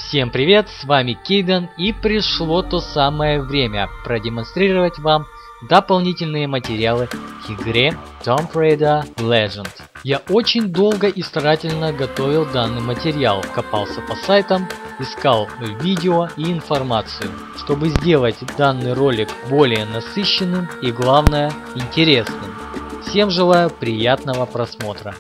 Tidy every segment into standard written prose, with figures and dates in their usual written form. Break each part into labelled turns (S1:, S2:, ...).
S1: Всем привет, с вами Кейден, и пришло то самое время продемонстрировать вам дополнительные материалы к игре Tomb Raider Legend. Я очень долго и старательно готовил данный материал, копался по сайтам, искал видео и информацию, чтобы сделать данный ролик более насыщенным и, главное, интересным. Всем желаю приятного просмотра.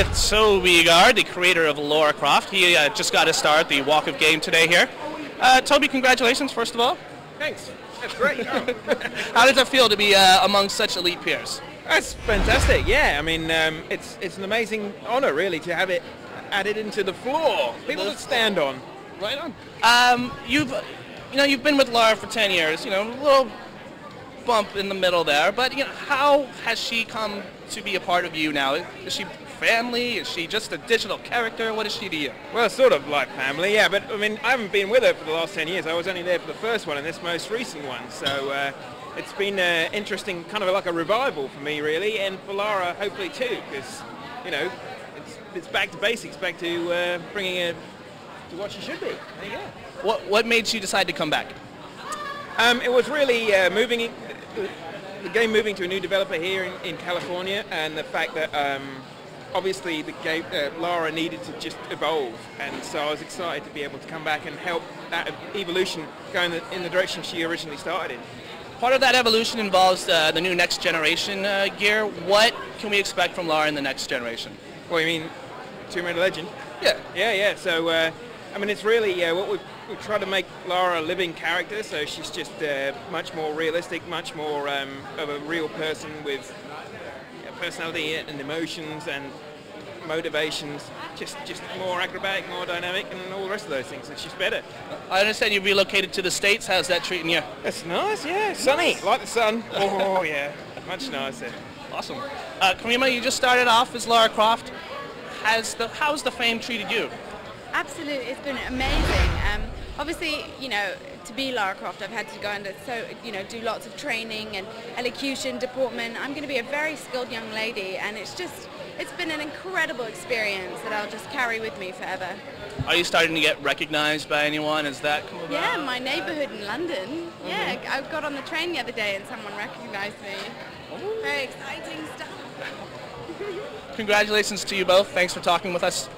S2: with Toby Gard, the creator of Lara Croft. He just got to start the Walk of Game today here. Toby, congratulations, first of all.
S3: Thanks. That's great.
S2: How does it feel to be among such elite peers?
S3: That's fantastic. Yeah, I mean, it's an amazing honor, really, to have it added into the floor. People to stand on.
S2: Right on. You've been with Lara for 10 years. A little bump in the middle there, but how has she come to be a part of you now? Is she family? Is she just a digital character? What is she to you?
S3: Well, sort of like family, yeah, but I mean, I haven't been with her for the last 10 years. I was only there for the first one and this most recent one, so it's been interesting, kind of like a revival for me, really, and for Lara, hopefully too, because, it's back to basics, back to bringing her to what she should be. There you go.
S2: What made you decide to come back?
S3: It was really the game moving to a new developer here in California, and the fact that obviously the game, Lara needed to just evolve, and so I was excited to be able to come back and help that evolution go in the direction she originally started in.
S2: Part of that evolution involves the new next generation gear. What can we expect from Lara in the next generation?
S3: Well, you mean Tomb Raider Legend?
S2: Yeah.
S3: Yeah. So, I mean, it's really what we've tried to make Lara a living character, so she's just much more realistic, much more of a real person with personality and emotions and motivations, just more acrobatic, more dynamic, and all the rest of those things. So she's better.
S2: I understand you've relocated to the States. How's that treating you?
S3: That's nice, yeah. Sunny, like the sun. Oh, yeah, much nicer.
S2: Awesome. Karima, you just started off as Lara Croft. How's the fame treated you?
S4: Absolutely, it's been amazing. Obviously, to be Lara Croft, I've had to go under do lots of training and elocution, deportment. I'm going to be a very skilled young lady, and it's been an incredible experience that I'll just carry with me forever.
S2: Are you starting to get recognized by anyone? Is that come about?
S4: Yeah, my neighborhood in London. Mm-hmm. Yeah, I got on the train the other day and someone recognized me. Ooh. Very exciting stuff.
S2: Congratulations to you both. Thanks for talking with us.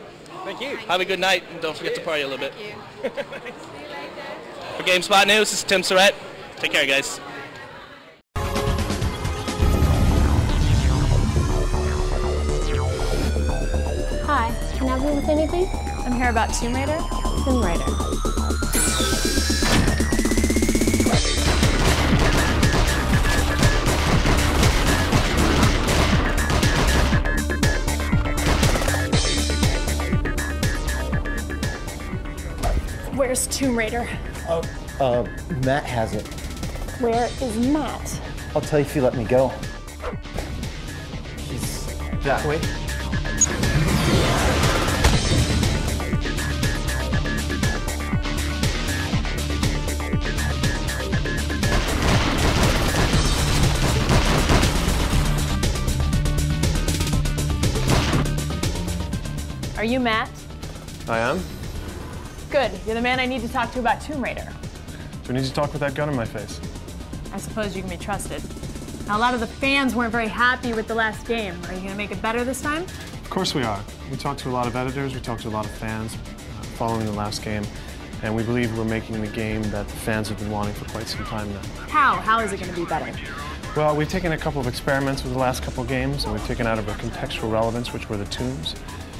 S3: Thank you.
S2: Have a good night, and don't forget to party a little bit.
S4: Thank you. See you later.
S2: For GameSpot News, this is Tim Surratt. Take care, guys.
S5: Hi, can I help you with anything?
S6: I'm here about Tomb Raider.
S5: Tomb Raider.
S6: Where's Tomb Raider?
S7: Matt has it.
S5: Where is Matt?
S7: I'll tell you if you let me go. He's that way.
S6: Are you Matt?
S8: I am.
S6: Good. You're the man I need to talk to about Tomb Raider.
S8: Do we need to talk with that gun in my face?
S6: I suppose you can be trusted. Now, a lot of the fans weren't very happy with the last game. Are you going to make it better this time?
S8: Of course we are. We talked to a lot of editors, we talked to a lot of fans following the last game, and we believe we're making the game that the fans have been wanting for quite some time now.
S6: How? How is it going to be better?
S8: Well, we've taken a couple of experiments with the last couple of games, and we've taken out of our contextual relevance, which were the tombs.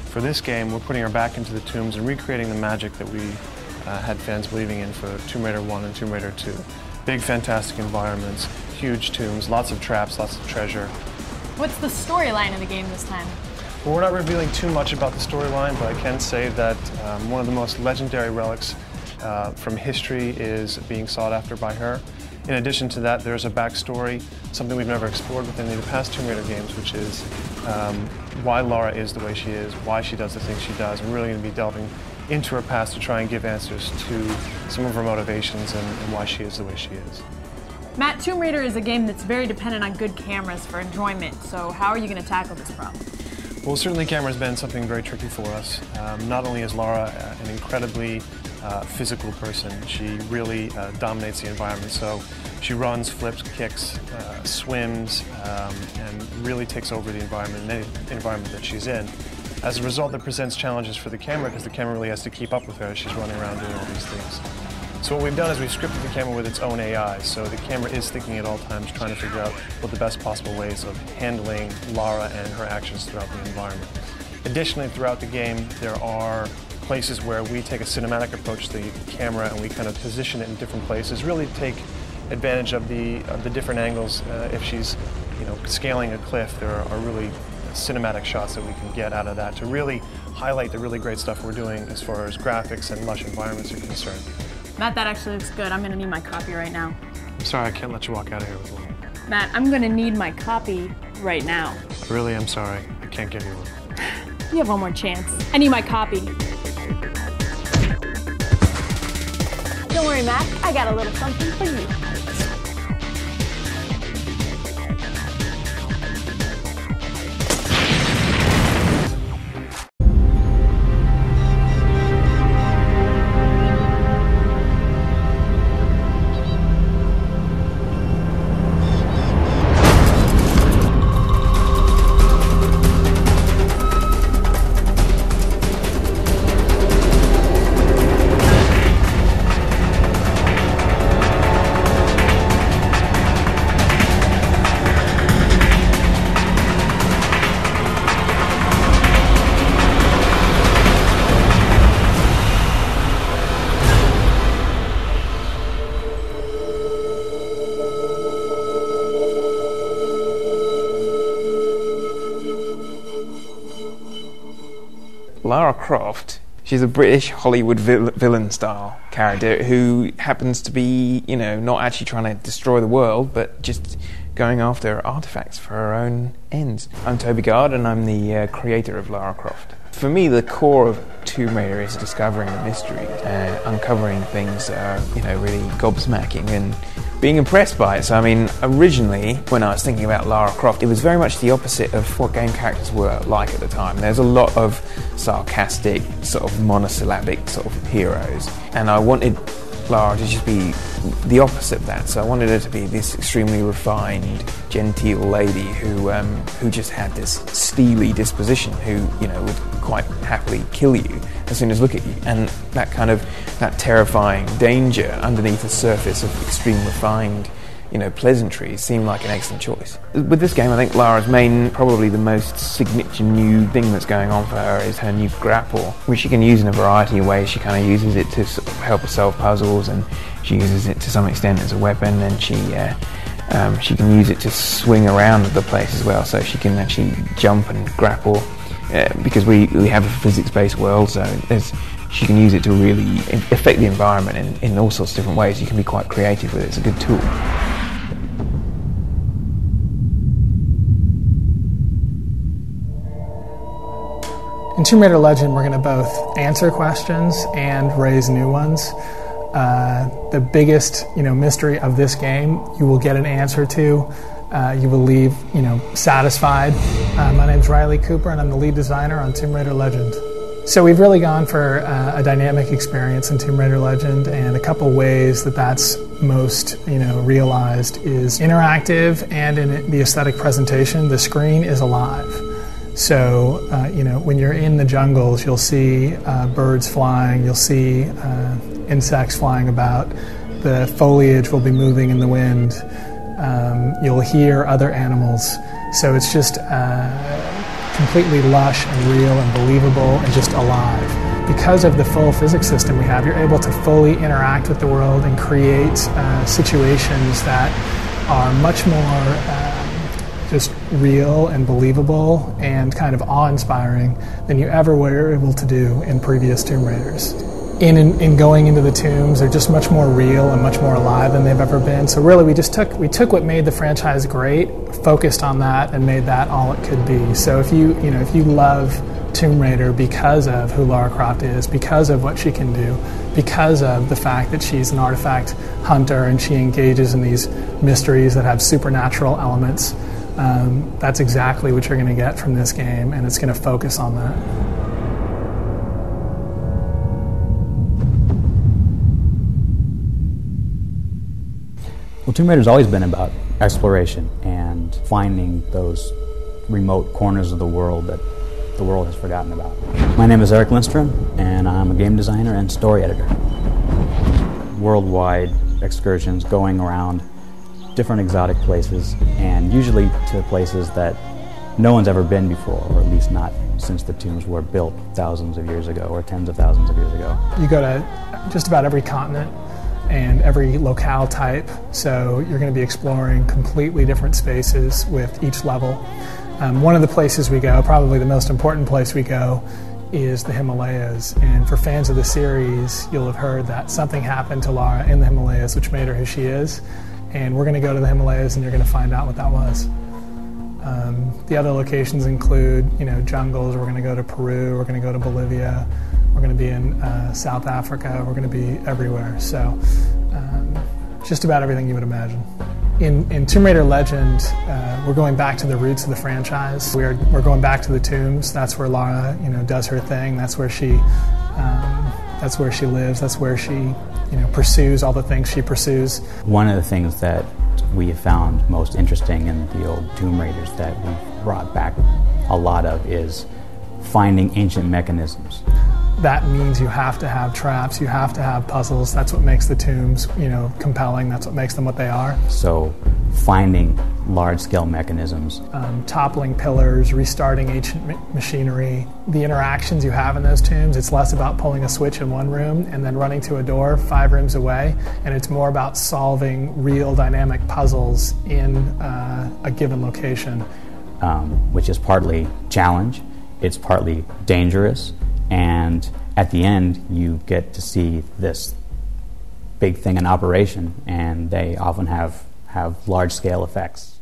S8: For this game, we're putting our back into the tombs and recreating the magic that we had fans believing in for Tomb Raider 1 and Tomb Raider 2. Big, fantastic environments, huge tombs, lots of traps, lots of treasure.
S6: What's the storyline of the game this time?
S8: Well, we're not revealing too much about the storyline, but I can say that one of the most legendary relics from history is being sought after by her. In addition to that, there's a backstory, something we've never explored with any of the past Tomb Raider games, which is why Lara is the way she is, why she does the things she does. We're really going to be delving into her past to try and give answers to some of her motivations and why she is the way she is.
S6: Matt, Tomb Raider is a game that's very dependent on good cameras for enjoyment, so how are you going to tackle this problem?
S8: Well, certainly camera's been something very tricky for us. Not only is Lara an incredibly physical person, she really dominates the environment. So she runs, flips, kicks, swims, and really takes over the environment, in any environment that she's in. As a result, that presents challenges for the camera because the camera really has to keep up with her as she's running around doing all these things. So what we've done is we've scripted the camera with its own AI, so the camera is thinking at all times, trying to figure out what the best possible ways of handling Lara and her actions throughout the environment. Additionally, throughout the game, there are places where we take a cinematic approach to the camera and we kind of position it in different places, really take advantage of the different angles. If she's, scaling a cliff, there are really cinematic shots that we can get out of that to really highlight the really great stuff we're doing as far as graphics and lush environments are concerned.
S6: Matt, that actually looks good. I'm gonna need my copy right now.
S8: I'm sorry, I can't let you walk out of here with one.
S6: Matt, I'm gonna need my copy right now.
S8: I really am sorry. I can't give you one.
S6: You have one more chance. I need my copy. Don't worry, Matt. I got a little something for you.
S3: Lara Croft, she's a British Hollywood villain-style character who happens to be, not actually trying to destroy the world, but just going after artifacts for her own ends. I'm Toby Gard, and I'm the creator of Lara Croft. For me, the core of Tomb Raider is discovering the mystery, uncovering things that are, really gobsmacking and being impressed by it. So, originally, when I was thinking about Lara Croft, it was very much the opposite of what game characters were like at the time. There's a lot of sarcastic, sort of monosyllabic sort of heroes, and I wanted Lara to just be the opposite of that. So I wanted her to be this extremely refined, genteel lady who just had this steely disposition, who would quite happily kill you as soon as look at you, and that terrifying danger underneath the surface of extreme refined pleasantries seemed like an excellent choice. With this game, I think Lara's probably the most signature new thing that's going on for her is her new grapple, which she can use in a variety of ways. She kind of uses it to sort of help her solve puzzles, and she uses it to some extent as a weapon, and she can use it to swing around the place as well, so she can actually jump and grapple, because we have a physics-based world, so she can use it to really affect the environment in all sorts of different ways. You can be quite creative with it. It's a good tool.
S9: In Tomb Raider Legend, we're going to both answer questions and raise new ones. The biggest, mystery of this game, you will get an answer to. You will leave, satisfied. My name's Riley Cooper, and I'm the lead designer on Tomb Raider Legend. So we've really gone for a dynamic experience in Tomb Raider Legend, and a couple ways that's most, realized is interactive, and in the aesthetic presentation, the screen is alive. So, when you're in the jungles, you'll see birds flying, you'll see insects flying about, the foliage will be moving in the wind, you'll hear other animals. So it's just completely lush and real and believable and just alive. Because of the full physics system we have, you're able to fully interact with the world and create situations that are much more just real and believable and kind of awe-inspiring than you ever were able to do in previous Tomb Raiders. In going into the tombs, they're just much more real and much more alive than they've ever been. So really, we took what made the franchise great, focused on that, and made that all it could be. So if you love Tomb Raider because of who Lara Croft is, because of what she can do, because of the fact that she's an artifact hunter and she engages in these mysteries that have supernatural elements, that's exactly what you're going to get from this game, and it's going to focus on that.
S10: Well, Tomb Raider's always been about exploration and finding those remote corners of the world that the world has forgotten about. My name is Eric Lindstrom, and I'm a game designer and story editor. Worldwide excursions going around different exotic places, and usually to places that no one's ever been before, or at least not since the tombs were built thousands of years ago or tens of thousands of years ago.
S9: You go to just about every continent and every locale type, so you're going to be exploring completely different spaces with each level. One of the places we go, probably the most important place we go, is the Himalayas. And for fans of the series, you'll have heard that something happened to Lara in the Himalayas which made her who she is. And we're going to go to the Himalayas and you're going to find out what that was. The other locations include, jungles. We're going to go to Peru, we're going to go to Bolivia, we're going to be in South Africa, we're going to be everywhere. So just about everything you would imagine. In Tomb Raider Legend, we're going back to the roots of the franchise. We're going back to the tombs. That's where Lara, does her thing. That's where she lives. That's where she, pursues all the things she pursues.
S10: One of the things that we have found most interesting in the old Tomb Raiders that we've brought back a lot of is finding ancient mechanisms.
S9: That means you have to have traps, you have to have puzzles. That's what makes the tombs, compelling. That's what makes them what they are.
S10: So finding large-scale mechanisms.
S9: Toppling pillars, restarting ancient machinery. The interactions you have in those tombs, it's less about pulling a switch in one room and then running to a door 5 rooms away, and it's more about solving real dynamic puzzles in a given location.
S10: Which is partly challenge, it's partly dangerous, and at the end you get to see this big thing in operation, and they often have large-scale effects.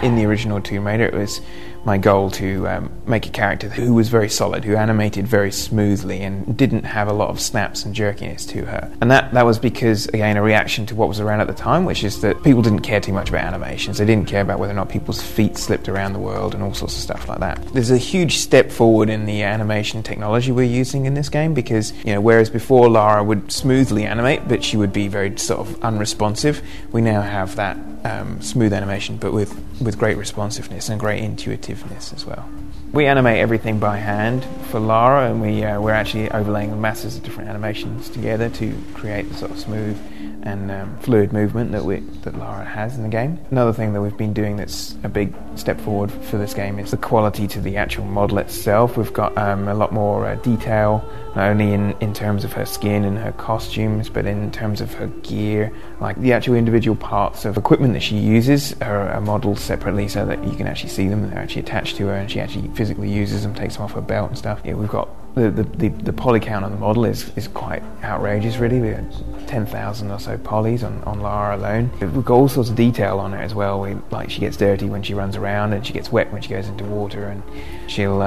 S3: In the original Tomb Raider, it was my goal to make a character who was very solid, who animated very smoothly and didn't have a lot of snaps and jerkiness to her. And that was because, again, a reaction to what was around at the time, which is that people didn't care too much about animations. They didn't care about whether or not people's feet slipped around the world and all sorts of stuff like that. There's a huge step forward in the animation technology we're using in this game because, whereas before Lara would smoothly animate, but she would be very sort of unresponsive, we now have that smooth animation, but with great responsiveness and great intuitiveness as well. We animate everything by hand for Lara, and we're actually overlaying masses of different animations together to create the sort of smooth and fluid movement that Lara has in the game. Another thing that we've been doing that's a big step forward for this game is the quality to the actual model itself. We've got a lot more detail, not only in terms of her skin and her costumes, but in terms of her gear. Like the actual individual parts of equipment that she uses are modeled separately so that you can actually see them. They're actually attached to her, and she actually physically uses them, takes them off her belt and stuff. Yeah, we've got the poly count on the model is quite outrageous, really. We had 10,000 or so polys on Lara alone. We've got all sorts of detail on her as well. She gets dirty when she runs around, and she gets wet when she goes into water, and she'll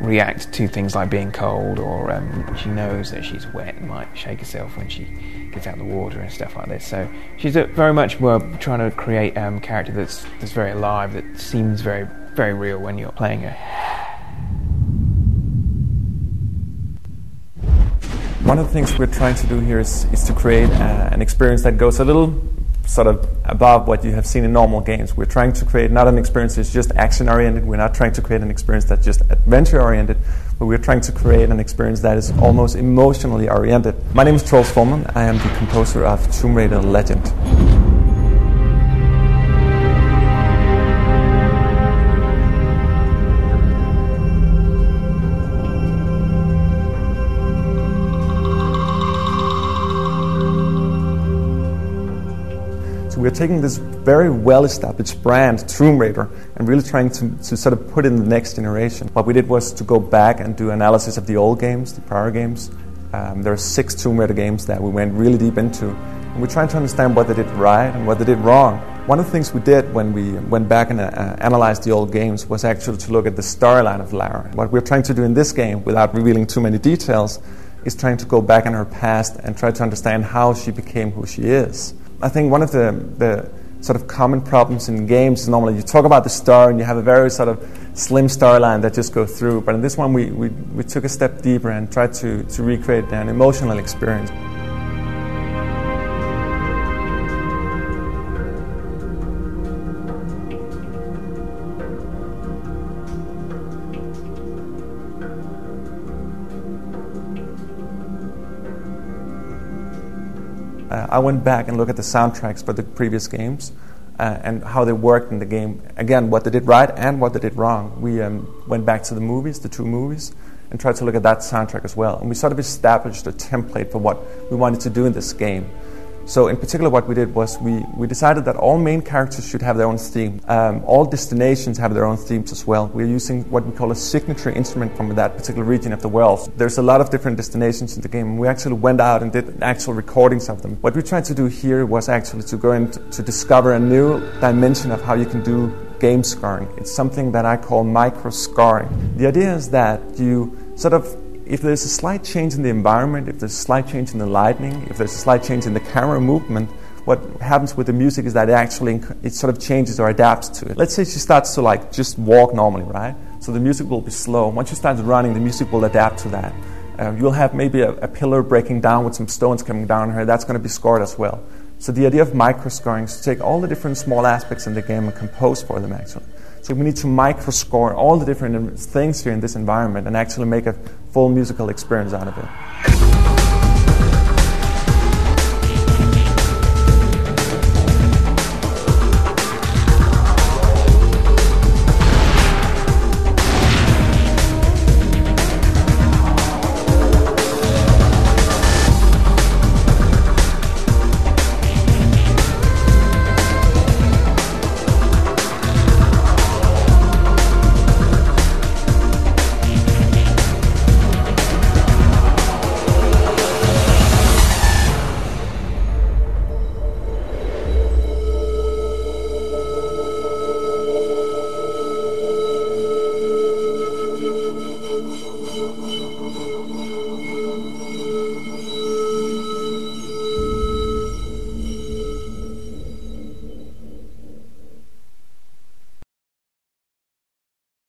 S3: react to things like being cold, or she knows that she's wet and might shake herself when she gets out of the water and stuff like this. So she's very much trying to create a character that's very alive, that seems very, very real when you're playing her.
S11: One of the things we're trying to do here is to create an experience that goes a little sort of above what you have seen in normal games. We're trying to create not an experience that's just action-oriented. We're not trying to create an experience that's just adventure-oriented, but we're trying to create an experience that is almost emotionally oriented. My name is Troels Forman. I am the composer of Tomb Raider Legend. We're taking this very well-established brand, Tomb Raider, and really trying to sort of put in the next generation. What we did was to go back and do analysis of the old games, the prior games. There are 6 Tomb Raider games that we went really deep into. And we're trying to understand what they did right and what they did wrong. One of the things we did when we went back and analyzed the old games was actually to look at the storyline of Lara. What we're trying to do in this game, without revealing too many details, is trying to go back in her past and try to understand how she became who she is. I think one of the sort of common problems in games is normally you talk about the story and you have a very sort of slim storyline that just goes through. But in this one, we took a step deeper and tried to recreate an emotional experience. I went back and looked at the soundtracks for the previous games and how they worked in the game. Again, what they did right and what they did wrong. We went back to the movies, the 2 movies, and tried to look at that soundtrack as well. And we sort of established a template for what we wanted to do in this game. So in particular what we did was we decided that all main characters should have their own theme. All destinations have their own themes as well. We're using what we call a signature instrument from that particular region of the world. There's a lot of different destinations in the game, and we actually went out and did actual recordings of them. What we tried to do here was actually to go in to discover a new dimension of how you can do game scoring. It's something that I call micro scoring. The idea is that you sort of, if there's a slight change in the environment, if there's a slight change in the lighting, if there's a slight change in the camera movement, what happens with the music is that it sort of changes or adapts to it. Let's say she starts to like just walk normally, right? So the music will be slow. Once she starts running, the music will adapt to that. You'll have maybe a pillar breaking down with some stones coming down her. That's going to be scored as well. So the idea of micro-scoring is to take all the different small aspects in the game and compose for them, actually. So we need to micro-score all the different things here in this environment and actually make a full musical experience out of it.